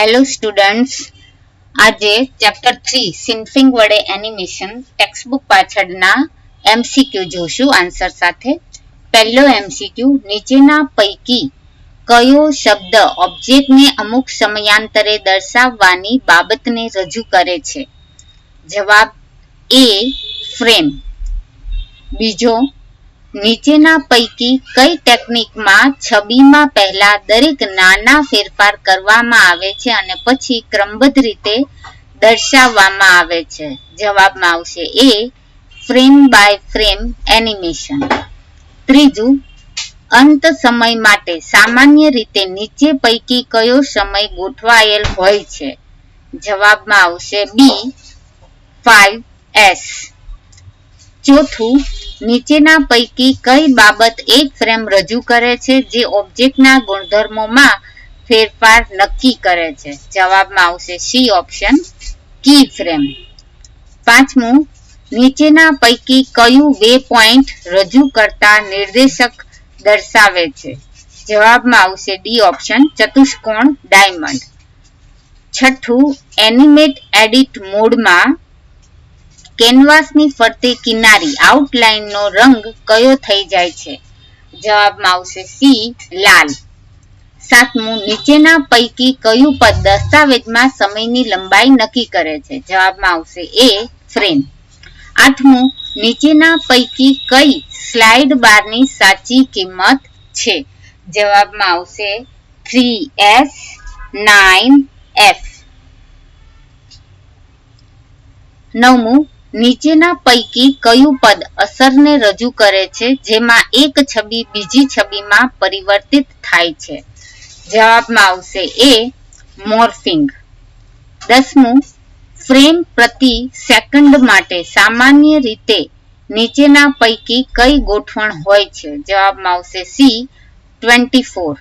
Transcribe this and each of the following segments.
Hello students, આજે chapter 3 સિન્ફિંગ વડે animation textbook પાછળના એમસીક્યુ જોશું આન્સર સાથે. પહેલો એમસીક્યુ, નીચેના પૈકી કયો શબ્દ ઓબ્જેક્ટને અમુક સમયાંતરે દર્શાવવાની બાબતને રજૂ કરે છે? જવાબ એ, ફ્રેમ. બીજો, નીચેના પૈકી કઈ ટેકનિકમાં છબીમાં પહેલા દરેક નાના ફેરફાર કરવામાં આવે છે અને પછી ક્રમબદ્ધ રીતે દર્શાવવામાં આવે છે? જવાબમાં આવશે એ, ફ્રેમ બાય ફ્રેમ એનિમેશન. ત્રીજું, અંત સમય માટે સામાન્ય રીતે નીચે પૈકી કયો સમય ગોઠવાયેલ હોય છે? જવાબમાં આવશે બી, 5S. ચોથું, નીચેના પૈકી કઈ બાબત એક ફ્રેમ રજૂ કરે છે જે ઓબ્જેક્ટના ગુણધર્મોમાં ફેરફાર નક્કી કરે છે? જવાબમાં આવશે સી ઓપ્શન, કી ફ્રેમ. પાંચમું, નીચેના પૈકી કયું વે પોઈન્ટ રજૂ કરતા નિર્દેશક દર્શાવે છે? જવાબમાં આવશે ડી ઓપ્શન, ચતુષ્કોણ ડાયમંડ. છઠ્ઠું, એનિમેટ એડિટ મોડમાં કેનવાસની ફરતે કિનારી આઉટલાઇનનો રંગ કયો થઈ જાય છે? જવાબમાં આવશે સી, લાલ. સાતમું, નીચેના પૈકી કયું પદ દસ્તાવેજમાં સમયની લંબાઈ નક્કી કરે છે? જવાબમાં આવશે એ, ફ્રેમ. આઠમું, નીચેના પૈકી કઈ સ્લાઇડ બારની સાચી કિંમત છે? જવાબમાં આવશે 3S, 9F. નવમું, નીચેના પૈકી કયું પદ અસરને રજૂ કરે છે જેમાં એક છબી બીજી છબીમાં પરિવર્તિત થાય છે? જવાબમાં આવશે એ, મોર્ફિંગ. 10મું, ફ્રેમ પ્રતિ સેકન્ડ માટે સામાન્ય રીતે નીચેના પૈકી કઈ ગોઠવણ હોય છે? જવાબમાં આવશે સી, 24.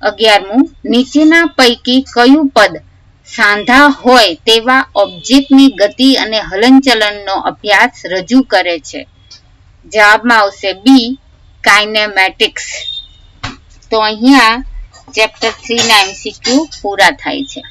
11મું, નીચેના પૈકી કયું પદ સાંધા હોય તેવા ઓબ્જેક્ટની ગતિ અને હલનચલનનો અભ્યાસ રજૂ કરે છે? જવાબમાં આવશે બી, કાઇનેમેટિક્સ. તો અહીંયા ચેપ્ટર 3 ના એમસીક્યુ પૂરા થાય છે.